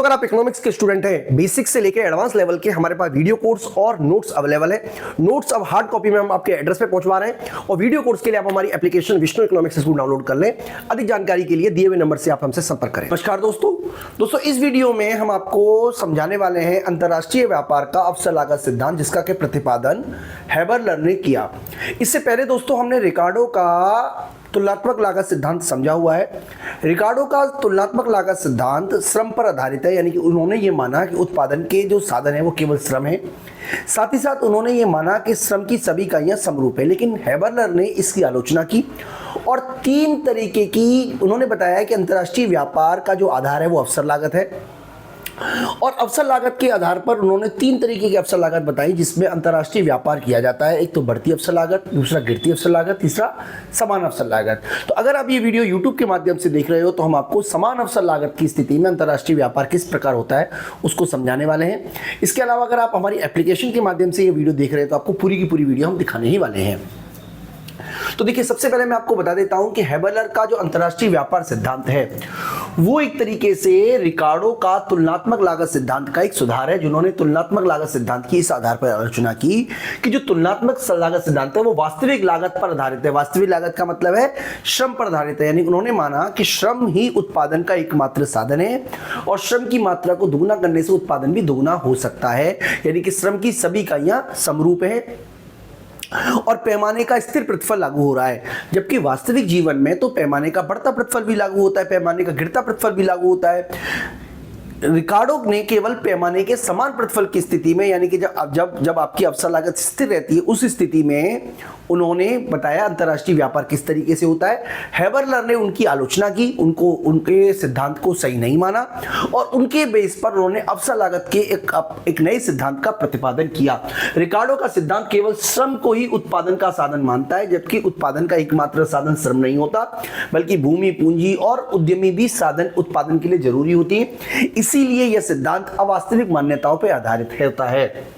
दोस्तों अगर आप इकोनॉमिक्स के स्टूडेंट हैं, बेसिक से लेकर एडवांस लेवल के हमारे पास वीडियो कोर्स और नोट्स अवेलेबल है। नोट्स अब हार्ड कॉपी में हम आपके एड्रेस पे पहुंचवा रहे हैं और वीडियो कोर्स के लिए आप हमारी application Vishnu economics school download कर लें। अधिक जानकारी के लिए दिए हुए नंबर से आप हमसे संपर्क करें। नमस्कार दोस्तों इस वीडियो में हम आपको समझाने वाले हैं अंतरराष्ट्रीय व्यापार का अवसर लागत सिद्धांत, जिसका के प्रतिपादन हैबरलर ने किया। इससे पहले दोस्तों हमने रिकार्डो का तुलनात्मक लागत सिद्धांत समझा हुआ है। रिकार्डो का तुलनात्मक लागत सिद्धांत श्रम पर आधारित है, यानी कि उन्होंने ये माना कि उत्पादन के जो साधन है वो केवल श्रम है। साथ ही साथ उन्होंने ये माना कि श्रम की सभी इकाइयां समरूप है। लेकिन हैबरलर ने इसकी आलोचना की और तीन तरीके की उन्होंने बताया कि अंतर्राष्ट्रीय व्यापार का जो आधार है वो अवसर लागत है। और अवसर लागत के आधार पर उन्होंने तीन तरीके की अवसर लागत बताई जिसमें अंतर्राष्ट्रीय व्यापार किया जाता है। एक तो बढ़ती अवसर लागत, दूसरा गिरती अवसर लागत, तीसरा समान अवसर लागत। तो अगर आप ये वीडियो YouTube के माध्यम से देख रहे हो तो हम आपको समान अवसर लागत की स्थिति में अंतर्राष्ट्रीय व्यापार किस प्रकार होता है उसको समझाने वाले हैं। इसके अलावा अगर आप हमारी एप्लीकेशन के माध्यम से ये वीडियो देख रहे हैं तो आपको पूरी की पूरी वीडियो हम दिखाने ही वाले हैं। तो देखिए, सबसे पहले मैं आपको बता देता हूं कि हैबरलर का जो अंतर्राष्ट्रीय व्यापार सिद्धांत है वो एक तरीके से रिकार्डो का तुलनात्मक लागत सिद्धांत का एक सुधार है। जिन्होंने तुलनात्मक लागत सिद्धांत की इस आधार पर आलोचना की कि जो तुलनात्मक लागत सिद्धांत है वो वास्तविक लागत पर आधारित है। वास्तविक लागत का मतलब है श्रम पर आधारित है, यानी उन्होंने माना कि श्रम ही उत्पादन का एकमात्र साधन है और श्रम की मात्रा को दुगुना करने से उत्पादन भी दुगुना हो सकता है। यानी कि श्रम की सभी इकाइयां समरूप है और पैमाने का स्थिर प्रतिफल लागू हो रहा है। जबकि वास्तविक जीवन में तो पैमाने का बढ़ता प्रतिफल भी लागू होता है, पैमाने का गिरता प्रतिफल भी लागू होता है। रिकार्डो ने केवल पैमाने के समान प्रतिफल की स्थिति में, यानी कि जब आपकी अवसर लागत स्थिर रहती है उस स्थिति में उन्होंने बताया अंतर्राष्ट्रीय व्यापार किस तरीके से होता है। हैबरलर ने उनकी आलोचना की, उनके सिद्धांत को सही नहीं माना और उनके बेस पर उन्होंने अवसर लागत के एक नए सिद्धांत का प्रतिपादन किया। रिकार्डो का सिद्धांत केवल श्रम को ही उत्पादन का साधन मानता है, जबकि उत्पादन का एकमात्र साधन श्रम नहीं होता, बल्कि भूमि, पूंजी और उद्यमी भी साधन उत्पादन के लिए जरूरी होती है। इसीलिए यह सिद्धांत अवास्तविक मान्यताओं पर आधारित होता है।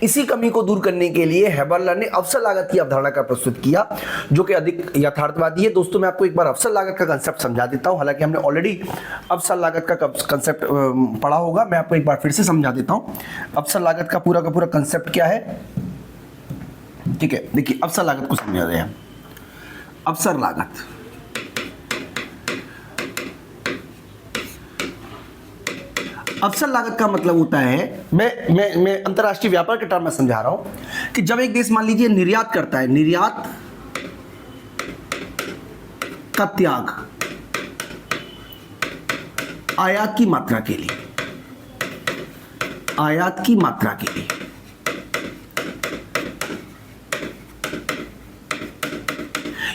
इसी कमी को दूर करने के लिए हैबरलर ने अवसर लागत की अवधारणा का प्रस्तुत किया, जो कि अधिक यथार्थवादी है। दोस्तों मैं आपको एक बार अवसर लागत का कंसेप्ट समझा देता हूं। हालांकि हमने ऑलरेडी अवसर लागत का कंसेप्ट पढ़ा होगा, मैं आपको एक बार फिर से समझा देता हूं। अवसर लागत का पूरा कंसेप्ट क्या है, ठीक है। देखिए, अवसर लागत को समझा रहे हैं। अवसर लागत अवसर लागत का मतलब होता है, मैं अंतरराष्ट्रीय व्यापार के टर्म में समझा रहा हूं कि जब एक देश मान लीजिए निर्यात करता है, निर्यात का त्याग आयात की मात्रा के लिए, आयात की मात्रा के लिए,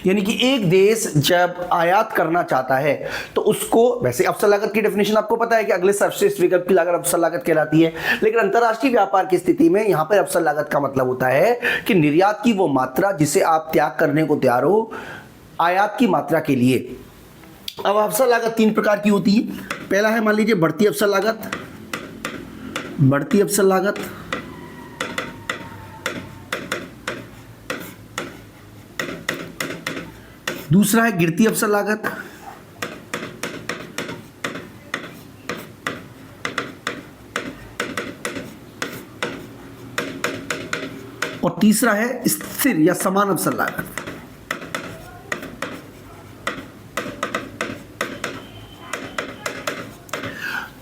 यानी कि एक देश जब आयात करना चाहता है तो उसको, वैसे अवसर लागत की डेफिनेशन आपको पता है कि अगले सर्वश्रेष्ठ विकल्प की लागत अवसर लागत कहलाती है। लेकिन अंतरराष्ट्रीय व्यापार की स्थिति में यहां पर अवसर लागत का मतलब होता है कि निर्यात की वो मात्रा जिसे आप त्याग करने को तैयार हो आयात की मात्रा के लिए। अब अवसर लागत तीन प्रकार की होती है। पहला है मान लीजिए बढ़ती अवसर लागत, बढ़ती अवसर लागत। दूसरा है गिरती अवसर लागत और तीसरा है स्थिर या समान अवसर लागत।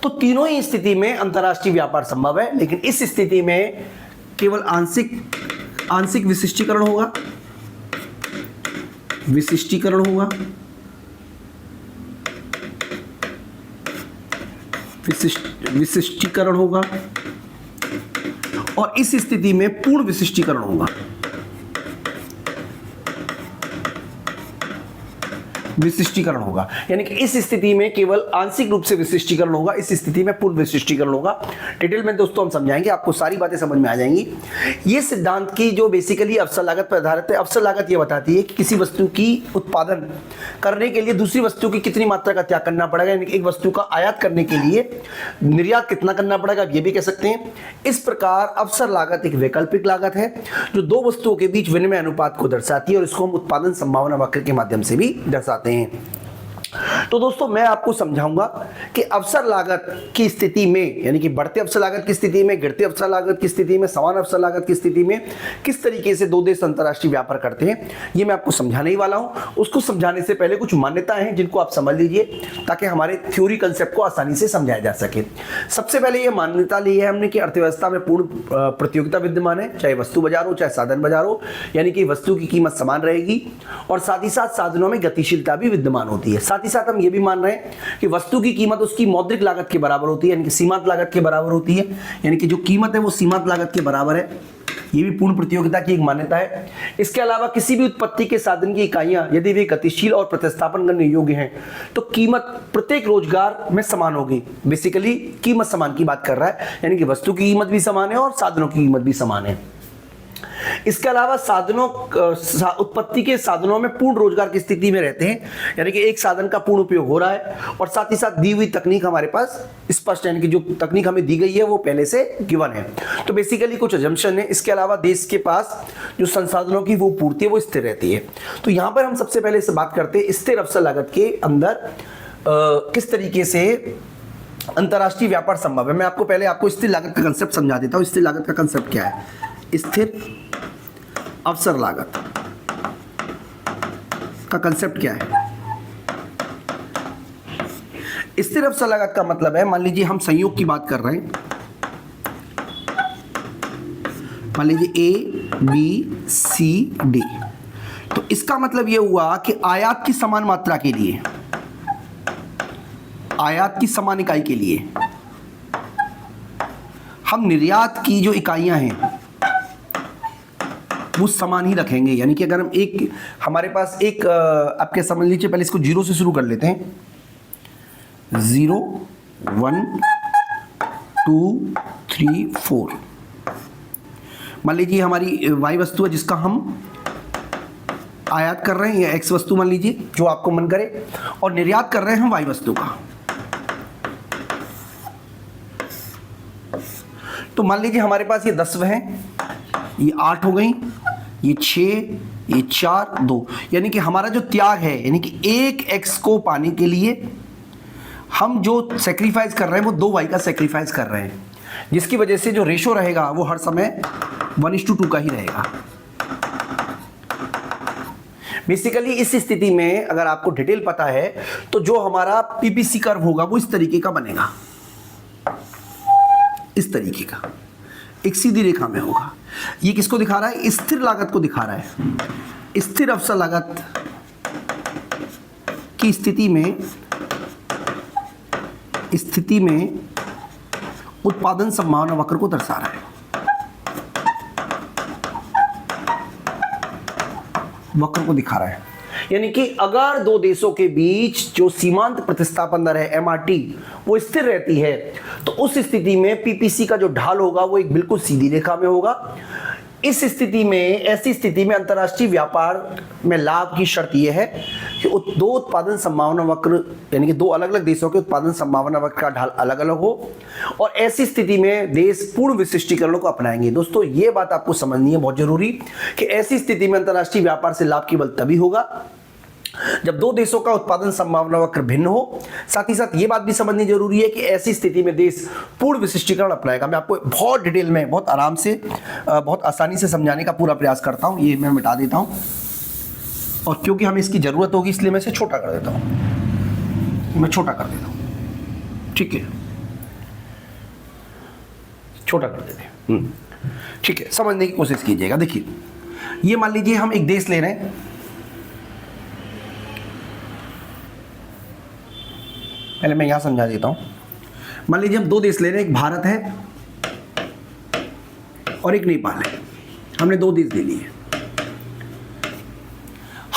तो तीनों ही स्थिति में अंतरराष्ट्रीय व्यापार संभव है, लेकिन इस स्थिति में केवल आंशिक विशिष्टीकरण होगा, विशिष्टीकरण होगा, विशिष्टीकरण होगा और इस स्थिति में पूर्ण विशिष्टीकरण होगा। विशिष्टीकरण होगा, यानी कि इस स्थिति में केवल आंशिक रूप से विशिष्टीकरण होगा, इस स्थिति में पूर्ण विशिष्टीकरण होगा। डिटेल में दोस्तों हम समझाएंगे, आपको सारी बातें समझ में आ जाएंगी। ये सिद्धांत की जो बेसिकली अवसर लागत पर आधारित है। अवसर लागत ये बताती है कि किसी वस्तु की उत्पादन करने के लिए दूसरी वस्तु की कितनी मात्रा का त्याग करना पड़ेगा, यानी कि एक वस्तु का आयात करने के लिए निर्यात कितना करना पड़ेगा, ये भी कह सकते हैं। इस प्रकार अवसर लागत एक वैकल्पिक लागत है जो दो वस्तुओं के बीच विनिमय अनुपात को दर्शाती है और इसको हम उत्पादन संभावना वक्र के माध्यम से भी दर्शाते हैं। तो दोस्तों मैं आपको समझाऊंगा कि अवसर लागत की स्थिति में, यानी कि बढ़ते अवसर लागत की स्थिति में, गिरते अवसर लागत की स्थिति में, समान अवसर लागत की स्थिति में किस तरीके से दो देश अंतर्राष्ट्रीय व्यापार करते हैं, ये मैं आपको समझाने ही वाला हूं। उसको समझाने से पहले कुछ मान्यताएं हैं जिनको आप समझ लीजिए ताकि हमारे थ्योरी कंसेप्ट को आसानी से समझाया जा सके। सबसे पहले यह मान्यता ली है हमने कि अर्थव्यवस्था में पूर्ण प्रतियोगिता विद्यमान है, चाहे वस्तु बाजार हो चाहे साधन बाजार हो, यानी कि वस्तु की कीमत समान रहेगी और साथ ही साथ साधनों में गतिशीलता भी विद्यमान होती है। साथ ही साथ हम ये भी मान रहे हैं कि वस्तु की कीमत उसकी मौद्रिक लागत के बराबर होती है, यानी कि सीमांत लागत के बराबर होती है, यानी कि जो कीमत है वो सीमांत लागत के बराबर है। ये भी पूर्ण प्रतियोगिता की एक मान्यता है। इसके अलावा किसी भी उत्पत्ति के साधन की इकाइयां यदि वे गतिशील और प्रतिस्थापन करने योग्य हैं तो कीमत प्रत्येक रोजगार में समान होगी। बेसिकली कीमत समान की बात कर रहा है, यानी कि वस्तु की कीमत भी समान है और साधनों की कीमत भी समान है। इसके अलावा साधनों उत्पत्ति के साधनों में पूर्ण रोजगार की स्थिति में रहते हैं, यानी कि एक साधन का पूर्ण उपयोग हो रहा है और साथ ही साथ दी हुई तकनीक हमारे पास स्पष्ट, यानी कि जो तकनीक हमें दी गई है वो पहले से गिवन है। तो बेसिकली कुछ अजम्पशन है। इसके अलावा देश के पास जो संसाधनों की वो पूर्ति है वो स्थिर रहती है। तो यहां पर हम सबसे पहले से बात करते हैं स्थिर अवसर लागत के अंदर किस तरीके से अंतर्राष्ट्रीय व्यापार संभव है। मैं आपको पहले स्थिर लागत का कंसेप्ट समझा देता हूं। स्थिर लागत का कंसेप्ट क्या है? स्थिर अवसर लागत का कंसेप्ट क्या है? स्थिर अवसर लागत का मतलब है, मान लीजिए हम संयोग की बात कर रहे हैं, मान लीजिए ए बी सी डी, तो इसका मतलब यह हुआ कि आयात की समान मात्रा के लिए, आयात की समान इकाई के लिए हम निर्यात की जो इकाइयां हैं वो समान ही रखेंगे। यानी कि अगर हम हमारे पास आपके समझ लीजिए, पहले इसको 0 से शुरू कर लेते हैं। 0 1 2 3 4, मान लीजिए हमारी y वस्तु है जिसका हम आयात कर रहे हैं, या x वस्तु मान लीजिए जो आपको मन करे, और निर्यात कर रहे हैं हम y वस्तु का। तो मान लीजिए हमारे पास ये 10 है, ये 8 हो गई, ये 6, ये 4 2, यानी कि हमारा जो त्याग है, यानी कि एक x को पाने के लिए हम जो सेक्रीफाइस कर रहे हैं वो 2 y का सेक्रीफाइस कर रहे हैं, जिसकी वजह से जो रेशो रहेगा वो हर समय 1:2 का ही रहेगा। बेसिकली इस स्थिति में अगर आपको डिटेल पता है तो जो हमारा पीपीसी कर्व होगा वो इस तरीके का बनेगा, इस तरीके का एक सीधी रेखा में होगा। ये किसको दिखा रहा है? स्थिर लागत को दिखा रहा है। स्थिर अवसर लागत की स्थिति में उत्पादन संभावना वक्र को दर्शा रहा है, वक्र को दिखा रहा है। यानी कि अगर दो देशों के बीच जो सीमांत प्रतिस्थापन दर है एमआरटी वो स्थिर रहती है तो उस स्थिति में पीपीसी का जो ढाल होगा वो एक बिल्कुल सीधी रेखा में होगा। इस स्थिति में, ऐसी स्थिति में अंतर्राष्ट्रीय व्यापार में लाभ की शर्त यह है कि दो उत्पादन संभावना वक्र, यानी कि दो अलग अलग देशों के उत्पादन संभावना वक्र का ढाल अलग अलग हो, और ऐसी स्थिति में देश पूर्ण विशिष्टीकरणों को अपनाएंगे। दोस्तों ये बात आपको समझनी है बहुत जरूरी कि ऐसी स्थिति में अंतर्राष्ट्रीय व्यापार से लाभ केवल तभी होगा जब दो देशों का उत्पादन संभावना वक्र भिन्न हो। साथ ही साथ ये बात भी समझनी जरूरी है कि ऐसी स्थिति में देश पूर्ण विशिष्टीकरण अपनाएगा। मैं आपको बहुत डिटेल में, बहुत आराम से, बहुत आसानी से समझाने का पूरा प्रयास करता हूं। ये मैं मिटा देता हूं, और क्योंकि हमें इसकी जरूरत होगी इसलिए मैं इसे छोटा कर देता हूं। मैं छोटा कर देता हूं, ठीक है, छोटा कर देते हैं, ठीक है। समझने की कोशिश कीजिएगा। देखिए ये मान लीजिए हम एक देश ले रहे हैं, पहले मैं यहां समझा देता हूं। मान लीजिए हम दो देश ले रहे हैं, एक भारत है और एक नेपाल है। हमने दो देश ले लिए।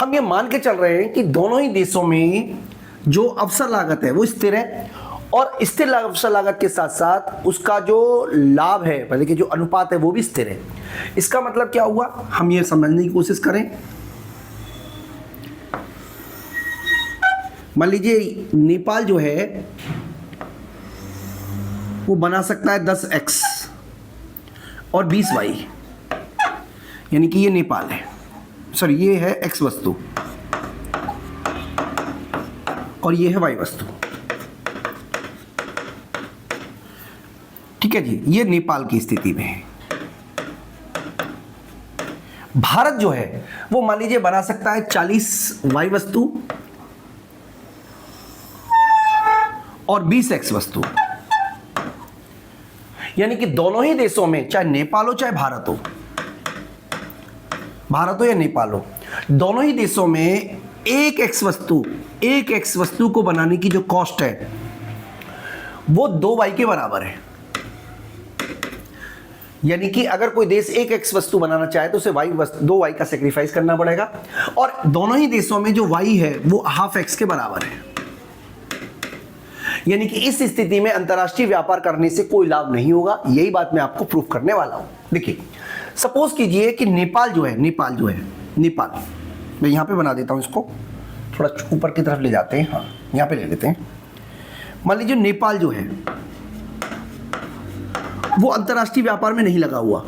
हम ये मान के चल रहे हैं कि दोनों ही देशों में जो अवसर लागत है वो स्थिर है, और स्थिर अवसर लागत के साथ साथ उसका जो लाभ है, पहले के जो अनुपात है वो भी स्थिर है। इसका मतलब क्या हुआ, हम ये समझने की कोशिश करें। मान लीजिए नेपाल जो है वो बना सकता है 10x और 20y, यानी कि ये नेपाल है, सॉरी ये है x वस्तु और ये है वाई वस्तु। ठीक है जी, ये नेपाल की स्थिति में है। भारत जो है वो मान लीजिए बना सकता है 40 वाई वस्तु और 20 एक्स वस्तु, यानी कि दोनों ही देशों में, चाहे नेपाल हो चाहे भारत हो या नेपाल हो, दोनों ही देशों में एक एक्स वस्तु को बनाने की जो कॉस्ट है वो 2 वाई के बराबर है। यानी कि अगर कोई देश एक एक्स वस्तु बनाना चाहे तो उसे 2 वाई का सेक्रीफाइस करना पड़ेगा, और दोनों ही देशों में जो वाई है वो हाफ एक्स के बराबर है। यानी कि इस स्थिति में अंतरराष्ट्रीय व्यापार करने से कोई लाभ नहीं होगा। यही बात मैं आपको प्रूफ करने वाला हूं। देखिए, सपोज कीजिए कि नेपाल जो है मैं यहां पे बना देता हूं, इसको थोड़ा ऊपर की तरफ ले जाते हैं, हाँ यहां पे ले लेते हैं। मान लीजिए नेपाल जो है वो अंतरराष्ट्रीय व्यापार में नहीं लगा हुआ,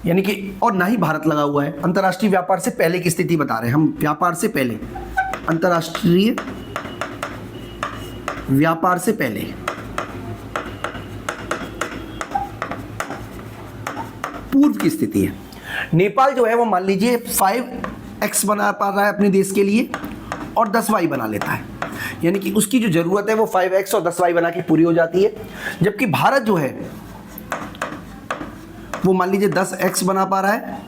यानी कि और ना ही भारत लगा हुआ है। अंतरराष्ट्रीय व्यापार से पहले की स्थिति बता रहे हैं हम, व्यापार से पहले, अंतरराष्ट्रीय व्यापार से पहले पूर्व की स्थिति है। नेपाल जो है वो मान लीजिए 5x बना पा रहा है अपने देश के लिए और 10 वाई बना लेता है, यानी कि उसकी जो जरूरत है वो 5x और 10 वाई बना के पूरी हो जाती है। जबकि भारत जो है वो मान लीजिए 10x बना पा रहा है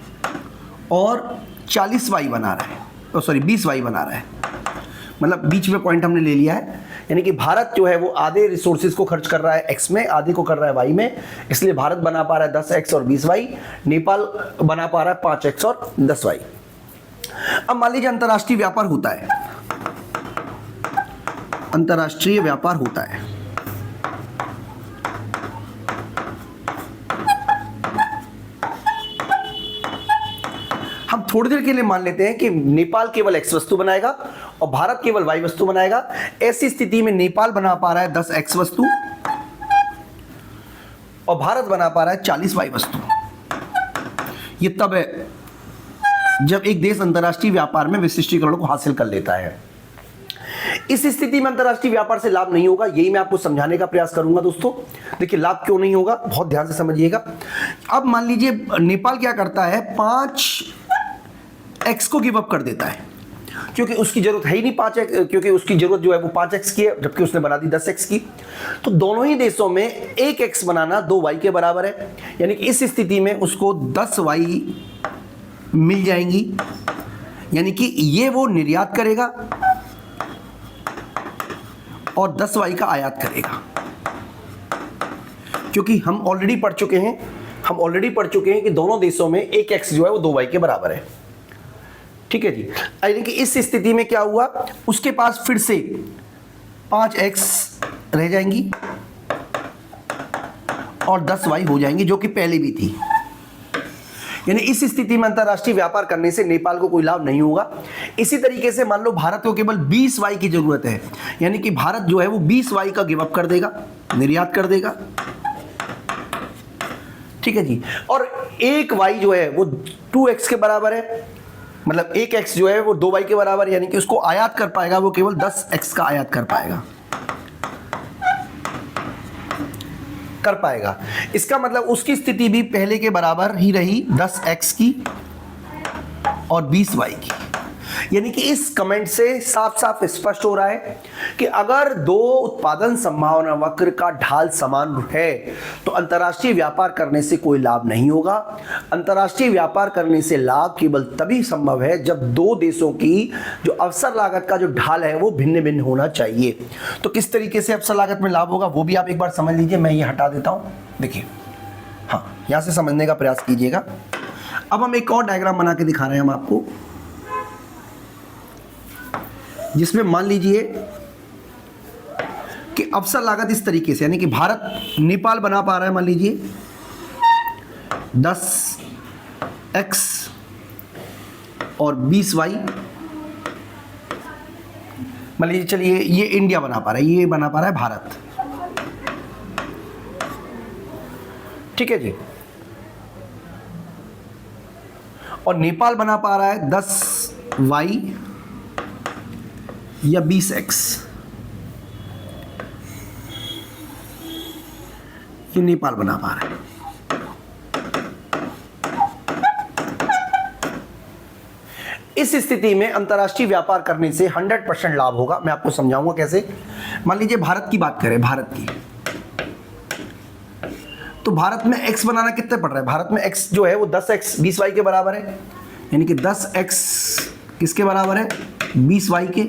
और 40 वाई बना रहा है, तो सॉरी 20 वाई बना रहा है, मतलब बीच में पॉइंट हमने ले लिया है। यानी कि भारत जो है वो आधे रिसोर्सेज को खर्च कर रहा है x में, आधे को कर रहा है y में, इसलिए भारत बना पा रहा है 10x और 20 वाई, नेपाल बना पा रहा है 5x और 10 वाई। अब मान लीजिए अंतरराष्ट्रीय व्यापार होता है, अंतरराष्ट्रीय व्यापार होता है, हम थोड़ी देर के लिए मान लेते हैं कि नेपाल केवल x वस्तु बनाएगा और भारत केवल y वस्तु बनाएगा। ऐसी स्थिति में नेपाल बना पा रहा है 10 x वस्तु और भारत बना पा रहा है 40 y वस्तु। ये तब है जब एक देश अंतरराष्ट्रीय व्यापार में विशिष्टीकरण को हासिल कर लेता है। इस स्थिति में अंतरराष्ट्रीय व्यापार से लाभ नहीं होगा, यही मैं आपको समझाने का प्रयास करूंगा दोस्तों। देखिए लाभ क्यों नहीं होगा, बहुत ध्यान से समझिएगा। अब मान लीजिए नेपाल क्या करता है, 5x को गिव अप कर देता है, क्योंकि उसकी जरूरत है ही नहीं 5x, क्योंकि उसकी जरूरत जो है वो 5x की है, जबकि उसने बना दी 10x की। तो दोनों ही देशों में एक x बनाना 2 y के बराबर है, यानी कि इस स्थिति में उसको 10 y मिल जाएंगी, यानी कि ये वो निर्यात करेगा और 10 वाई का आयात करेगा। क्योंकि हम ऑलरेडी पढ़ चुके हैं कि दोनों देशों में एक एक्स जो है वो 2 वाई के बराबर है। ठीक है जी, यानी कि इस स्थिति में क्या हुआ, उसके पास फिर से 5x रह जाएंगी और 10 वाई हो जाएंगी, जो कि पहले भी थी। यानी इस स्थिति में अंतरराष्ट्रीय व्यापार करने से नेपाल को कोई लाभ नहीं होगा। इसी तरीके से मान लो भारत को केवल 20 वाई की जरूरत है, यानी कि भारत जो है वो 20 वाई का गिव अप कर देगा, निर्यात कर देगा। ठीक है जी, और एक वाई जो है वो 2x के बराबर है, मतलब एक x जो है वो 2 वाई के बराबर, यानी कि उसको आयात कर पाएगा वो केवल 10x का आयात कर पाएगा। इसका मतलब उसकी स्थिति भी पहले के बराबर ही रही, 10x की और 20 वाई की। यानी कि इस कमेंट से साफ साफ स्पष्ट हो रहा है कि अगर दो उत्पादन संभावना वक्र का ढाल समान है तो अंतर्राष्ट्रीय व्यापार करने से कोई लाभ नहीं होगा। अंतर्राष्ट्रीय व्यापार करने से लाभ केवल तभी संभव है जब दो देशों की जो अवसर लागत का जो ढाल है वो भिन्न भिन्न होना चाहिए। तो किस तरीके से अवसर लागत में लाभ होगा वो भी आप एक बार समझ लीजिए। मैं ये हटा देता हूं, देखिए, हाँ, यहां से समझने का प्रयास कीजिएगा। अब हम एक और डायग्राम बना के दिखा रहे हैं हम आपको, जिसमें मान लीजिए कि अवसर लागत इस तरीके से, यानी कि भारत नेपाल बना पा रहा है, मान लीजिए 10x और 20y, मान लीजिए, चलिए ये इंडिया बना पा रहा है, ये बना पा रहा है भारत। ठीक है जी, और नेपाल बना पा रहा है 10y या 20x। ये नेपाल बना पा रहा है। इस स्थिति में अंतर्राष्ट्रीय व्यापार करने से 100% लाभ होगा। मैं आपको समझाऊंगा कैसे। मान लीजिए भारत की बात करें, भारत की, तो भारत में x बनाना कितने पड़ रहा है? भारत में x जो है वो 10x 20y के बराबर है, यानी कि 10x किसके बराबर है? 20y के।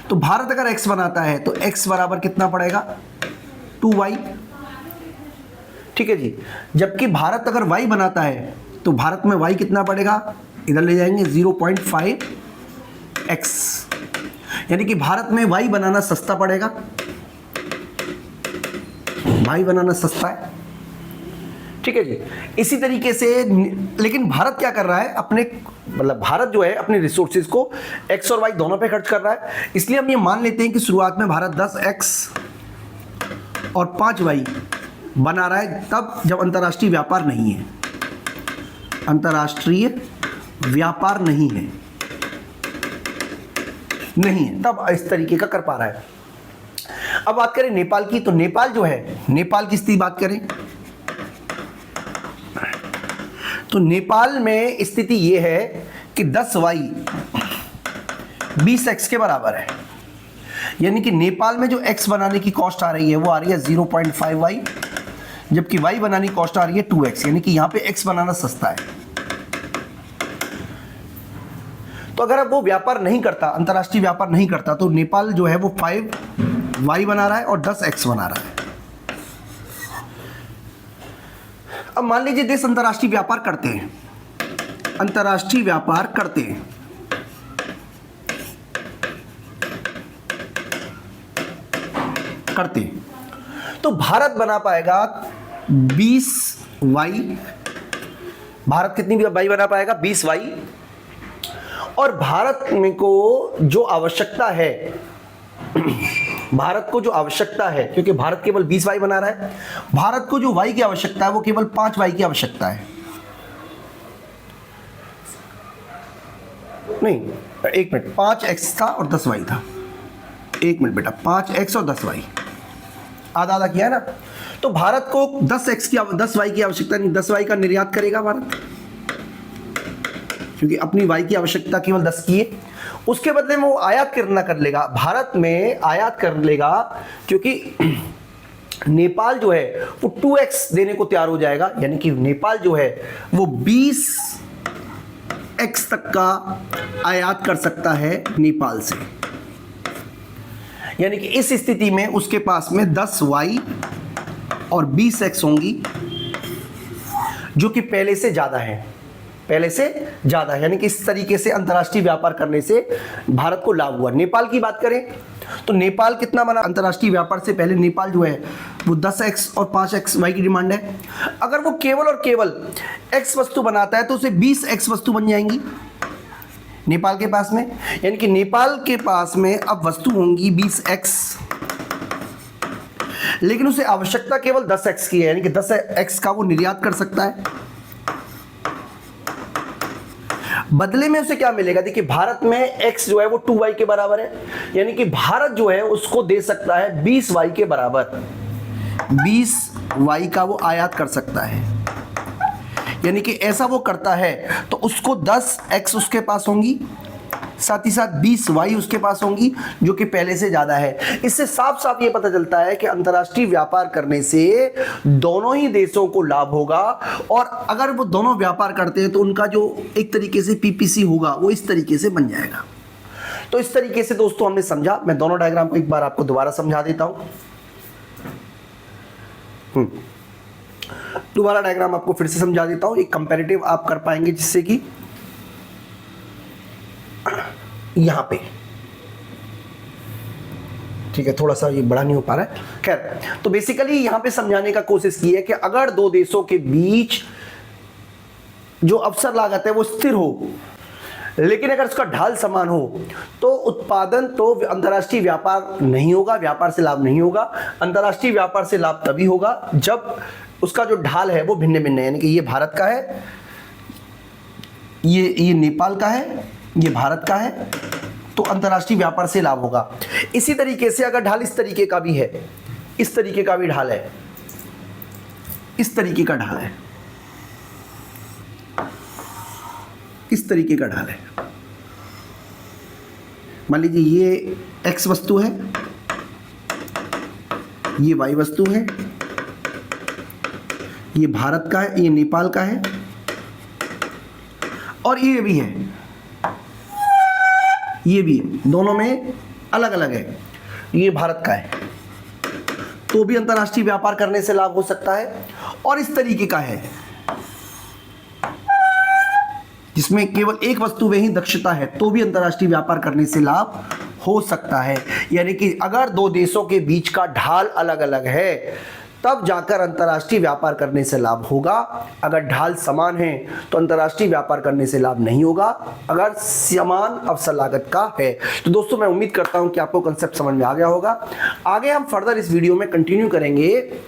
तो भारत अगर x बनाता है तो x बराबर कितना पड़ेगा? 2y। ठीक है जी। जबकि भारत अगर y बनाता है तो भारत में y कितना पड़ेगा? इधर ले जाएंगे 0.5x, यानी कि भारत में y बनाना सस्ता पड़ेगा, y बनाना सस्ता है। ठीक है जी। इसी तरीके से, लेकिन भारत क्या कर रहा है? अपने मतलब भारत जो है अपने रिसोर्सेज को x और y दोनों पे खर्च कर रहा है। इसलिए हम ये मान लेते हैं कि शुरुआत में भारत 10x और 5y बना रहा है, तब जब अंतर्राष्ट्रीय व्यापार नहीं है, अंतर्राष्ट्रीय व्यापार नहीं है तब इस तरीके का कर पा रहा है। अब बात करें नेपाल की, तो नेपाल जो है, नेपाल की स्थिति बात करें तो नेपाल में स्थिति यह है कि 10y 20x के बराबर है, यानी कि नेपाल में जो x बनाने की कॉस्ट आ रही है वो आ रही है 0.5y, जबकि y बनाने की कॉस्ट आ रही है 2x, यानी कि यहां पे x बनाना सस्ता है। तो अगर अब वो व्यापार नहीं करता, अंतर्राष्ट्रीय व्यापार नहीं करता, तो नेपाल जो है वो 5y बना रहा है और 10x बना रहा है। अब मान लीजिए देश अंतर्राष्ट्रीय व्यापार करते हैं, अंतर्राष्ट्रीय व्यापार करते हैं, तो भारत बना पाएगा 20y। भारत कितनी y बना पाएगा? 20y। और भारत में को जो आवश्यकता है, भारत को जो आवश्यकता है, क्योंकि भारत केवल 20y बना रहा है, भारत को जो y की आवश्यकता है वो केवल 5y की आवश्यकता है। नहीं, एक मिनट, 5x था और 10y था। एक मिनट बेटा, 5x और 10y आधा आधा किया है ना। तो भारत को 10y की आवश्यकता नहीं, 10y का निर्यात करेगा भारत, क्योंकि अपनी y की आवश्यकता केवल 10 की है। उसके बदले में वो आयात करना कर लेगा, भारत में आयात कर लेगा, क्योंकि नेपाल जो है वो 2x देने को तैयार हो जाएगा, यानी कि नेपाल जो है वो 20x तक का आयात कर सकता है नेपाल से। यानी कि इस स्थिति में उसके पास में 10y और 20x होंगी, जो कि पहले से ज्यादा है, यानी कि इस तरीके से अंतर्राष्ट्रीय व्यापार करने से भारत को लाभ हुआ। नेपाल की बात करें तो नेपाल कितना बना? अंतर्राष्ट्रीय व्यापार से पहले नेपाल जो है वो 10x और 5x y की डिमांड है। अगर वो केवल और केवल x वस्तु बनाता है तो उसे 20x वस्तु बन जाएंगी नेपाल के पास में, यानी कि नेपाल के पास में अब वस्तु होंगी 20x, लेकिन उसे आवश्यकता केवल 10x की है, यानी कि 10x का वो निर्यात कर सकता है। बदले में उसे क्या मिलेगा? देखिए भारत में x जो है वो 2y के बराबर है, यानी कि भारत जो है उसको दे सकता है 20y के बराबर, 20y का वो आयात कर सकता है। यानी कि ऐसा वो करता है तो उसको 10x उसके पास होंगी, साथ ही साथ 20y उसके पास होंगी, जो कि पहले से ज्यादा है। इससे साफ साफ ये पता चलता है कि अंतर्राष्ट्रीय व्यापार करने से दोनों ही देशों को लाभ होगा, और अगर वो दोनों व्यापार करते हैं तो उनका जो एक तरीके से पीपीसी होगा वो इस तरीके से बन जाएगा। तो इस तरीके से दोस्तों हमने समझा। मैं दोनों डायग्राम को एक बार आपको दोबारा समझा देता हूं। दोबारा डायग्राम आपको फिर से समझा देता हूं, एक कंपैरेटिव आप कर पाएंगे, जिससे कि यहां पे ठीक है, थोड़ा सा ये बड़ा नहीं हो पा रहा है। खैर, तो बेसिकली यहां पे समझाने का कोशिश की है कि अगर दो देशों के बीच जो अवसर लागत है वो स्थिर हो, लेकिन अगर उसका ढाल समान हो, तो उत्पादन तो अंतर्राष्ट्रीय व्यापार नहीं होगा, व्यापार से लाभ नहीं होगा। अंतर्राष्ट्रीय व्यापार से लाभ तभी होगा जब उसका जो ढाल है वो भिन्न भिन्न है, यानी कि ये भारत का है, ये नेपाल का है, ये भारत का है, तो अंतर्राष्ट्रीय व्यापार से लाभ होगा। इसी तरीके से अगर ढाल इस तरीके का भी है, इस तरीके का भी ढाल है, इस तरीके का ढाल है, इस तरीके का ढाल है। मान लीजिए ये x वस्तु है, ये y वस्तु है, ये भारत का है, ये नेपाल का है, और ये भी है, ये भी है, दोनों में अलग अलग है। ये भारत का है तो भी अंतर्राष्ट्रीय व्यापार करने से लाभ हो सकता है, और इस तरीके का है जिसमें केवल एक वस्तु में ही दक्षता है तो भी अंतर्राष्ट्रीय व्यापार करने से लाभ हो सकता है। यानी कि अगर दो देशों के बीच का ढाल अलग अलग है तब जाकर अंतर्राष्ट्रीय व्यापार करने से लाभ होगा। अगर ढाल समान है तो अंतर्राष्ट्रीय व्यापार करने से लाभ नहीं होगा, अगर समान अवसर लागत का है। तो दोस्तों मैं उम्मीद करता हूं कि आपको कंसेप्ट समझ में आ गया होगा। आगे हम फर्दर इस वीडियो में कंटिन्यू करेंगे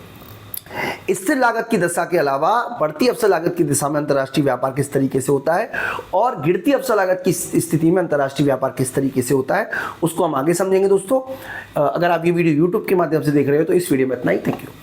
स्थिर लागत की दशा के अलावा बढ़ती अवसर लागत की दिशा में अंतर्राष्ट्रीय व्यापार किस तरीके से होता है, और गिरती अवसर लागत की स्थिति में अंतर्राष्ट्रीय व्यापार किस तरीके से होता है, उसको हम आगे समझेंगे। दोस्तों अगर आप ये वीडियो YouTube के माध्यम से देख रहे हो तो इस वीडियो में इतना ही। Thank you.